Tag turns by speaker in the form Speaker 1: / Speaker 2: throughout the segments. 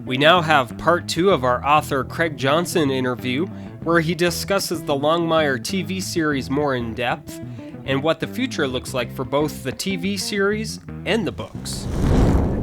Speaker 1: We now have part 2 of our author Craig Johnson interview, where he discusses the Longmire TV series more in depth and what the future looks like for both the TV series and the books.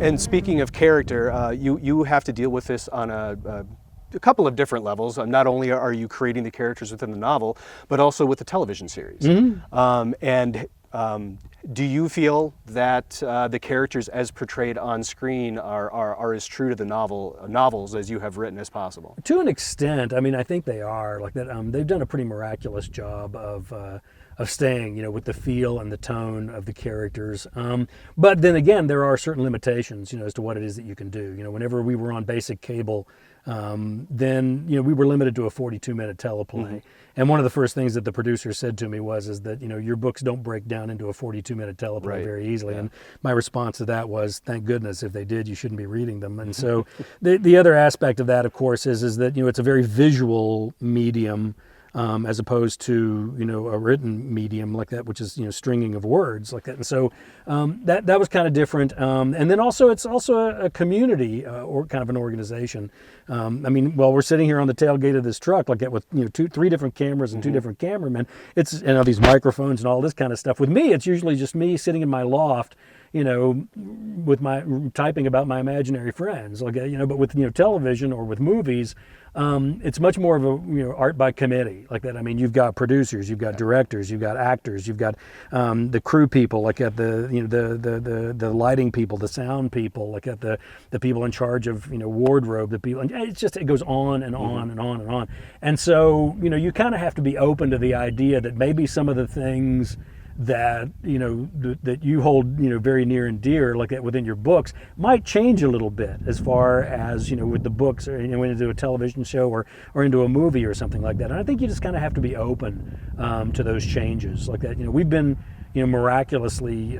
Speaker 2: And speaking of character, you have to deal with this on a couple of different levels. Not only are you creating the characters within the novel, but also with the television series. Do you feel that the characters as portrayed on screen are as true to the novels as you have written as possible?
Speaker 3: To an extent. I mean, I think they are. Like that, they've done a pretty miraculous job of staying, with the feel and the tone of the characters. But then again, there are certain limitations, as to what it is that you can do. Whenever we were on basic cable, then we were limited to a 42-minute teleplay. And one of the first things that the producer said to me is that your books don't break down into a 42-minute teleplay very easily. And my response to that was, thank goodness. If they did, you shouldn't be reading them. And so the other aspect of that, of course, is that it's a very visual medium. As opposed to a written medium like that, which is stringing of words like that, and so that was kind of different. And then also it's also a community or kind of an organization. I mean, while we're sitting here on the tailgate of this truck like that with 3 different cameras and 2 different cameramen, it's these microphones and all this kind of stuff. With me, it's usually just me sitting in my loft. With my typing about my imaginary friends, like but with television or with movies, it's much more of a art by committee like that. I mean, you've got producers, you've got directors, you've got actors, you've got the crew people, like at the lighting people, the sound people, like at the people in charge of wardrobe, the people, and it goes on and on and on and on. And so you kind of have to be open to the idea that maybe some of the things that that you hold very near and dear like that within your books might change a little bit as far as with the books or when you do a television show or into a movie or something like that. And I think you just kind of have to be open to those changes like that. We've been miraculously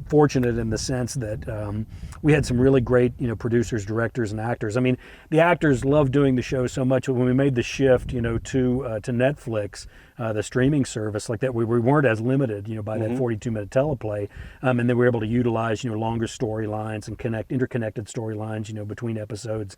Speaker 3: fortunate in the sense that we had some really great producers, directors, and actors. I mean, the actors loved doing the show so much. When we made the shift to Netflix, the streaming service like that, we weren't as limited by that 42-minute teleplay, and then we were able to utilize longer storylines and interconnected storylines between episodes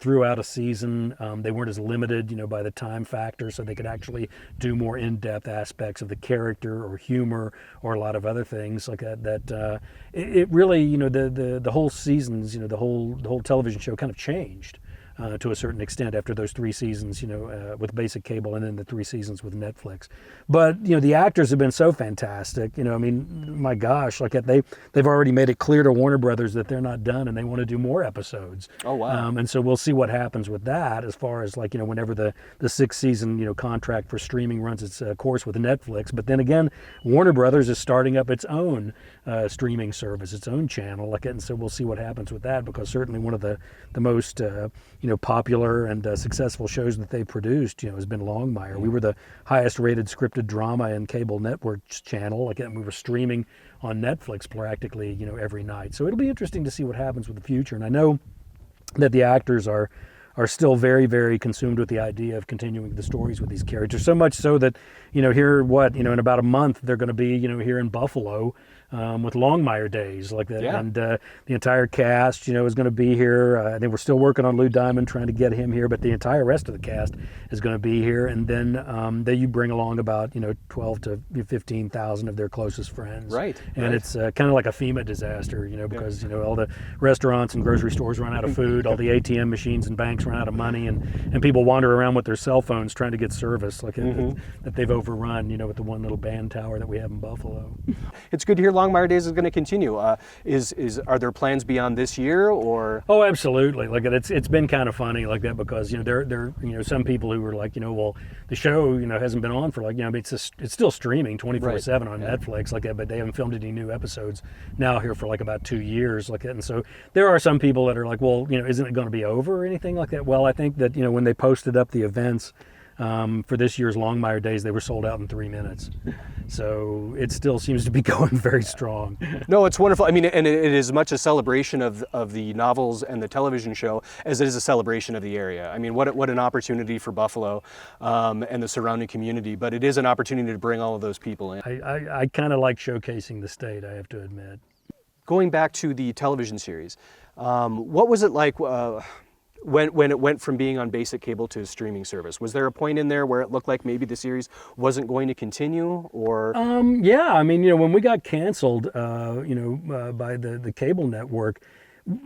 Speaker 3: throughout a season. They weren't as limited by the time factor, so they could actually do more in-depth aspects of the character or humor or a lot of other things like that. It really the whole seasons the whole television show kind of changed. To a certain extent after those 3 seasons, with basic cable, and then the 3 seasons with Netflix. But the actors have been so fantastic. I mean, my gosh, like they've already made it clear to Warner Brothers that they're not done and they want to do more episodes.
Speaker 2: Oh wow!
Speaker 3: And so we'll see what happens with that as far as whenever the 6th season contract for streaming runs its course with Netflix. But then again, Warner Brothers is starting up its own streaming service, its own channel, and so we'll see what happens with that, because certainly one of the most popular and successful shows that they produced, has been Longmire. We were the highest rated scripted drama in cable networks channel. Again, we were streaming on Netflix practically, every night. So it'll be interesting to see what happens with the future. And I know that the actors are still very, very consumed with the idea of continuing the stories with these characters. So much so that, here, in about a month, they're going to be, here in Buffalo, with Longmire Days like that. Yeah. And the entire cast, is going to be here. I think we're still working on Lou Diamond, trying to get him here, but the entire rest of the cast is going to be here. And then you bring along about 12 to 15,000 of their closest friends.
Speaker 2: Right.
Speaker 3: And it's kind of like a FEMA disaster, because all the restaurants and grocery stores run out of food, all the ATM machines and banks run out of money, and people wander around with their cell phones trying to get service that they've overrun, with the one little band tower that we have in Buffalo.
Speaker 2: It's good to hear Longmire Days is going to continue. Are there plans beyond this year, or?
Speaker 3: Oh, absolutely. Like it's been kind of funny like that, because there some people who were like, well, the show hasn't been on for it's still streaming 24/7 on Netflix like that, but they haven't filmed any new episodes now here for about 2 years like that. And so there are some people that are like, well, isn't it going to be over or anything like that? Well, I think that when they posted up the events for this year's Longmire Days, they were sold out in 3 minutes. So it still seems to be going very strong.
Speaker 2: No, it's wonderful. I mean, and it is as much a celebration of the novels and the television show as it is a celebration of the area. I mean, what an opportunity for Buffalo and the surrounding community, but it is an opportunity to bring all of those people in.
Speaker 3: I kind of like showcasing the state, I have to admit.
Speaker 2: Going back to the television series, What was it like when it went from being on basic cable to a streaming service? Was there a point in there where it looked like maybe the series wasn't going to continue, or?
Speaker 3: Yeah, I mean, when we got canceled, by the cable network,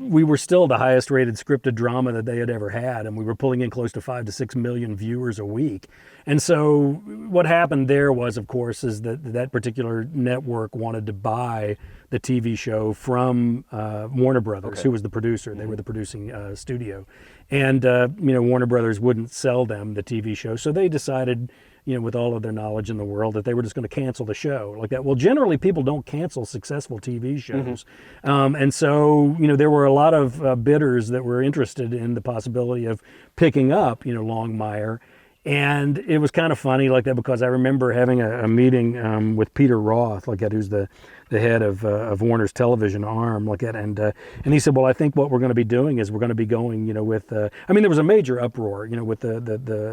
Speaker 3: we were still the highest rated scripted drama that they had ever had, and we were pulling in close to 5 to 6 million viewers a week. And so what happened there was, of course, is that particular network wanted to buy the TV show from Warner Brothers, who was the producer. They were the producing studio. And, Warner Brothers wouldn't sell them the TV show, so they decided, with all of their knowledge in the world, that they were just going to cancel the show like that. Well, generally people don't cancel successful TV shows. And so, there were a lot of bidders that were interested in the possibility of picking up, Longmire. And it was kind of funny like that, because I remember having a meeting with Peter Roth, like that, who's the head of Warner's television arm, like that, and he said, well, I think what we're going to be doing is we're going to be going, with, there was a major uproar, with the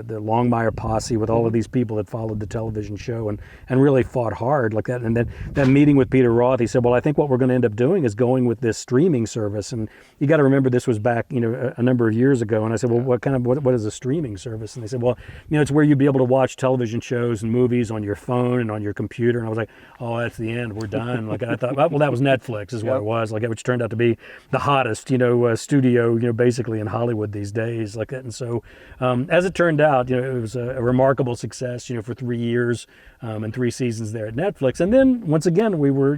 Speaker 3: Longmire posse, with all of these people that followed the television show and really fought hard like that. And then that meeting with Peter Roth, he said, well, I think what we're going to end up doing is going with this streaming service. And you got to remember, this was back, a number of years ago. And I said, well, what is a streaming service? And they said, well, it's where you'd be able to watch television shows and movies on your phone and on your computer. And I was like, oh, that's the end. We're done. Like, I thought, well, that was Netflix is what it was, like, which turned out to be the hottest, studio, basically in Hollywood these days, like that. And so, as it turned out, it was a remarkable success, for 3 years and 3 seasons there at Netflix. And then once again, we were,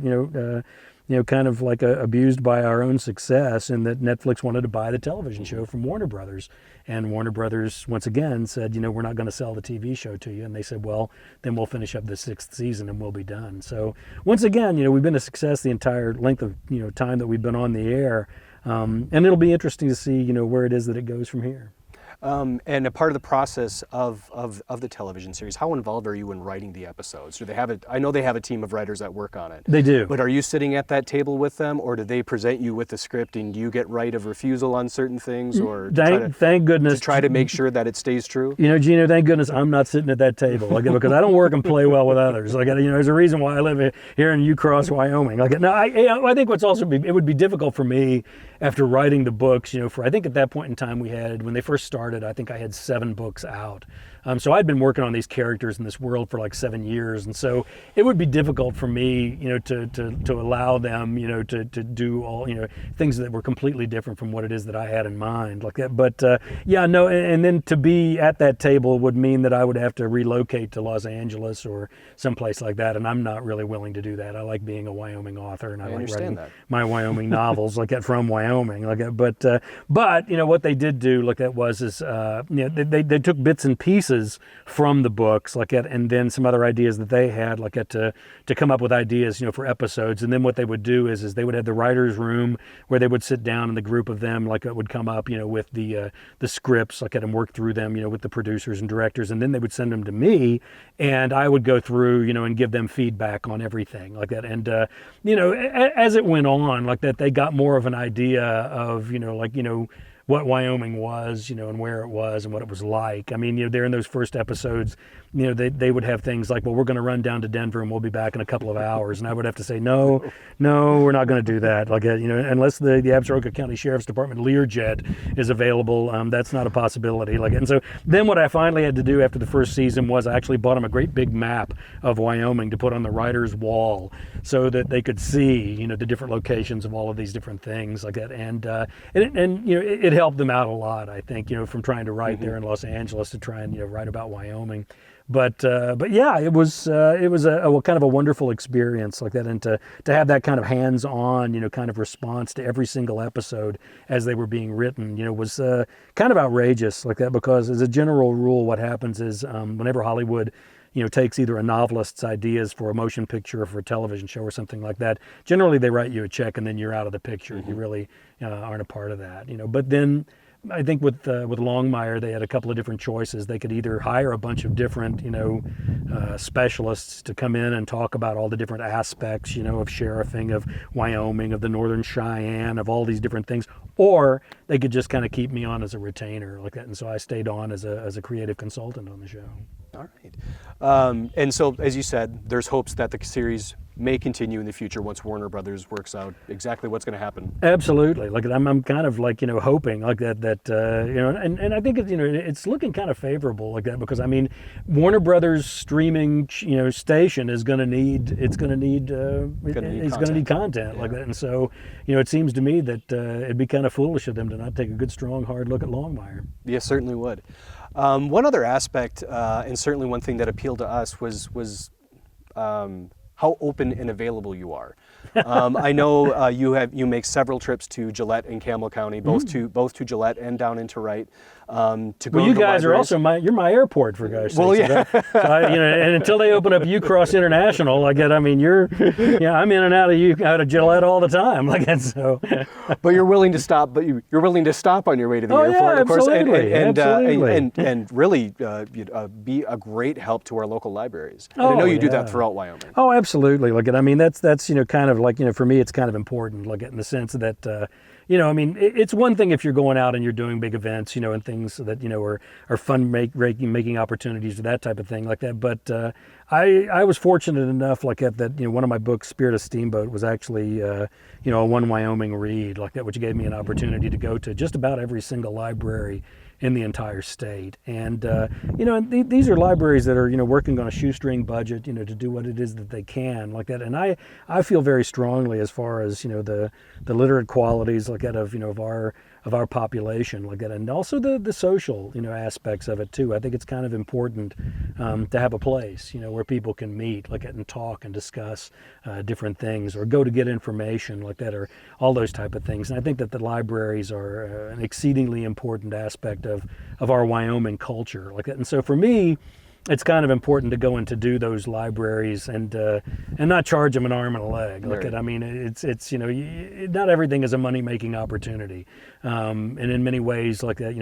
Speaker 3: kind of like abused by our own success, in that Netflix wanted to buy the television show from Warner Brothers. And Warner Brothers, once again, said, we're not going to sell the TV show to you. And they said, well, then we'll finish up the 6th season and we'll be done. So once again, we've been a success the entire length of, time that we've been on the air. And it'll be interesting to see, where it is that it goes from here.
Speaker 2: And a part of the process of the television series, how involved are you in writing the episodes? Do they have I know they have a team of writers that work on it.
Speaker 3: They do.
Speaker 2: But are you sitting at that table with them, or do they present you with the script and do you get right of refusal on certain things, or
Speaker 3: thank goodness,
Speaker 2: to try to make sure that it stays true?
Speaker 3: Gino, thank goodness I'm not sitting at that table, because I don't work and play well with others. There's a reason why I live here in Ucross, Wyoming. I think it would be difficult for me after writing the books, I think at that point in time when they first started, I think I had 7 books out. So I'd been working on these characters in this world for like 7 years. And so it would be difficult for me, to allow them, to do all, things that were completely different from what it is that I had in mind like that. But and then to be at that table would mean that I would have to relocate to Los Angeles or someplace like that. And I'm not really willing to do that. I like being a Wyoming author, and I like writing my Wyoming novels like that from Wyoming like that. But what they did do like that was they took bits and pieces from the books like that, and then some other ideas that they had like that to come up with ideas for episodes. And then what they would do is they would have the writers' room where they would sit down, and the group of them like it would come up with the scripts like that and work through them with the producers and directors, and then they would send them to me, and I would go through and give them feedback on everything like that. And as it went on like that, they got more of an idea of what Wyoming was, and where it was and what it was like. I mean, there in those first episodes, they would have things like, well, we're going to run down to Denver and we'll be back in a couple of hours. And I would have to say, no, we're not going to do that. Like, unless the Absaroka County Sheriff's Department Learjet is available, that's not a possibility. Like, and so then what I finally had to do after the first season was I actually bought them a great big map of Wyoming to put on the writer's wall so that they could see, the different locations of all of these different things like that. And it helped them out a lot, I think, from trying to write there in Los Angeles to try and write about Wyoming. But yeah, it was a kind of a wonderful experience like that, and to have that kind of hands-on kind of response to every single episode as they were being written was kind of outrageous like that, because as a general rule what happens is whenever Hollywood takes either a novelist's ideas for a motion picture or for a television show or something like that, generally they write you a check and then you're out of the picture. You really aren't a part of that, But then I think with Longmire, they had a couple of different choices. They could either hire a bunch of different, specialists to come in and talk about all the different aspects, of sheriffing, of Wyoming, of the Northern Cheyenne, of all these different things, or they could just kind of keep me on as a retainer like that. And so I stayed on as a creative consultant on the show.
Speaker 2: All right. And so, as you said, there's hopes that the series may continue in the future once Warner Brothers works out exactly what's going to happen.
Speaker 3: Absolutely. Like I'm kind of like, hoping like that and I think it's looking kind of favorable like that, because I mean, Warner Brothers streaming, station is going to need content like that. And so, it seems to me that it'd be kind of foolish of them to not take a good, strong, hard look at Longmire.
Speaker 2: Yes, certainly would. One other aspect, and certainly one thing that appealed to us was how open and available you are. I know you make several trips to Gillette and Campbell County, both to Gillette and down into Wright. To go
Speaker 3: you
Speaker 2: to
Speaker 3: guys are
Speaker 2: libraries.
Speaker 3: also you're my airport, for guys' sake.
Speaker 2: Well, yeah.
Speaker 3: And until they open up U-Cross International, I'm in and out of Gillette all the time, like that. So,
Speaker 2: but you're willing to stop. But you're willing to stop on your way to the
Speaker 3: Oh,
Speaker 2: airport,
Speaker 3: yeah,
Speaker 2: of course,
Speaker 3: absolutely, absolutely.
Speaker 2: And really be a great help to our local libraries. And I know you do that throughout Wyoming.
Speaker 3: Oh, absolutely. Look, I mean, that's kind of like, for me, it's kind of important. Look, in the sense that it's one thing if you're going out and you're doing big events, and things that are fun making opportunities or that type of thing like that. But I was fortunate enough like that one of my books, Spirit of Steamboat, was actually a one Wyoming read like that, which gave me an opportunity to go to just about every single library in the entire state. And these are libraries that are working on a shoestring budget to do what it is that they can like that. And I feel very strongly as far as the literate qualities like that of our population like that, and also the social aspects of it too. I think it's kind of important to have a place where people can meet like that and talk and discuss different things, or go to get information like that, or all those type of things. And I think that the libraries are an exceedingly important aspect of our Wyoming culture like that. And so for me, it's kind of important to go and to do those libraries and not charge them an arm and a leg. Look at, I mean, it's not everything is a money making opportunity, and in many ways, like that,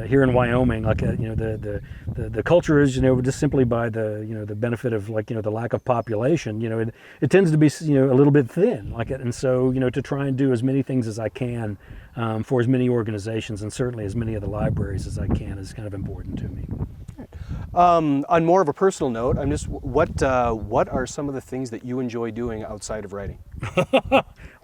Speaker 3: here in Wyoming, like the culture is just simply by the benefit of the lack of population, it tends to be a little bit thin, like it, and so to try and do as many things as I can for as many organizations and certainly as many of the libraries as I can is kind of important to me.
Speaker 2: On more of a personal note, I'm just what are some of the things that you enjoy doing outside of writing?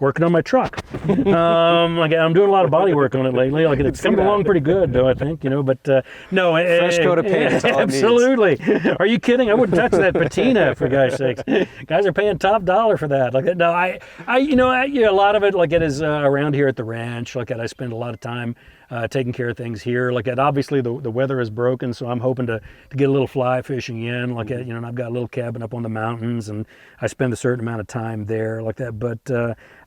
Speaker 3: Working on my truck. I'm doing a lot of body work on it lately. Like it's coming along pretty good, though, I think. But no,
Speaker 2: fresh coat of paint. That's all it
Speaker 3: absolutely. Are you kidding? I wouldn't touch that patina, for guys' sakes. Guys are paying top dollar for that. Like no, a lot of it like it is around here at the ranch. Like I spend a lot of time taking care of things here. Like obviously the weather is broken, so I'm hoping to get a little fly fishing in. Like and I've got a little cabin up on the mountains, and I spend a certain amount of time there, like that. But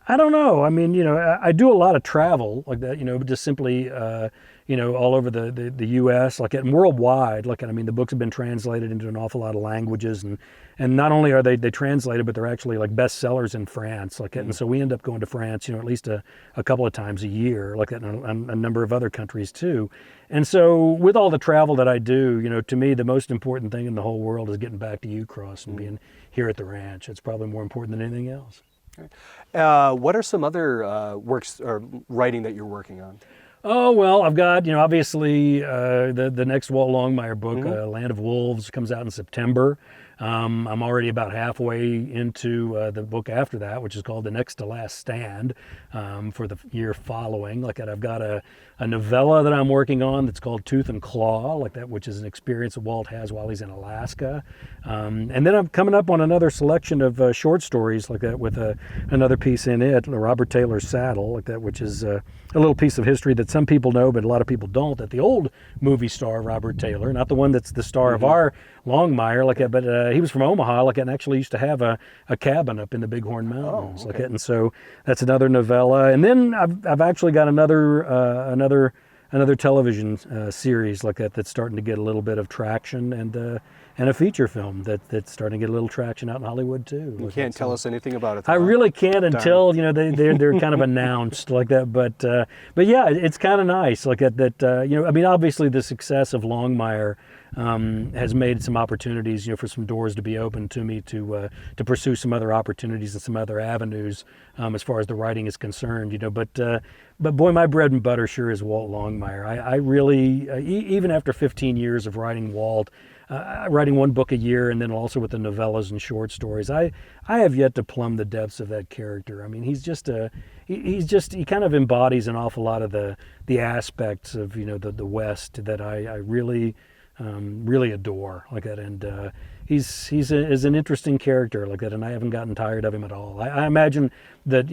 Speaker 3: I don't know. I mean, I do a lot of travel, like that. Just simply, all over the U.S. like and worldwide. Like I mean, the books have been translated into an awful lot of languages, and not only are they translated, but they're actually like bestsellers in France. Like and so we end up going to France, at least a couple of times a year, like that, and a number of other countries too. And so with all the travel that I do, to me, the most important thing in the whole world is getting back to U-Cross and being here at the ranch. It's probably more important than anything else.
Speaker 2: What are some other works or writing that you're working on?
Speaker 3: Oh, well, I've got, obviously the next Walt Longmire book, Land of Wolves, comes out in September. I'm already about halfway into the book after that, which is called The Next to Last Stand, for the year following. Like that, I've got a novella that I'm working on that's called Tooth and Claw, like that, which is an experience that Walt has while he's in Alaska. And then I'm coming up on another selection of short stories like that with another piece in it, Robert Taylor's Saddle, like that, which is a little piece of history that some people know, but a lot of people don't, that the old movie star Robert Taylor, not the one that's the star of our Longmire, like that, but he was from Omaha, like that, and actually used to have a cabin up in the Bighorn Mountains, like that, and so that's another novella. And then I've actually got another television series like that that's starting to get a little bit of traction, and a feature film that's starting to get a little traction out in Hollywood too.
Speaker 2: You can't tell us anything about it.
Speaker 3: I really can't until they're kind of announced like that. But yeah, it's kind of nice like that. I mean, obviously the success of Longmire has made some opportunities, for some doors to be opened to me to pursue some other opportunities and some other avenues as far as the writing is concerned. But boy, my bread and butter sure is Walt Longmire. I really, even after 15 years of writing Walt, writing one book a year, and then also with the novellas and short stories. I have yet to plumb the depths of that character. I mean, he kind of embodies an awful lot of the aspects of the West that I really really adore like that, and he's an interesting character like that, and I haven't gotten tired of him at all. I imagine that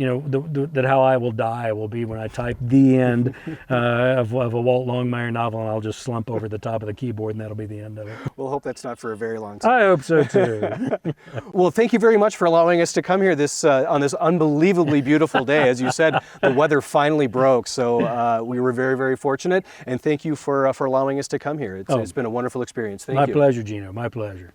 Speaker 3: that how I will die will be when I type the end of a Walt Longmire novel, and I'll just slump over the top of the keyboard, and that'll be the end of it.
Speaker 2: We'll hope that's not for a very long time.
Speaker 3: I hope so too.
Speaker 2: Well, thank you very much for allowing us to come here on this unbelievably beautiful day. As you said, the weather finally broke, so we were very, very fortunate. And thank you for allowing us to come here. It's been a wonderful experience. Thank you.
Speaker 3: My pleasure, Gino. My pleasure.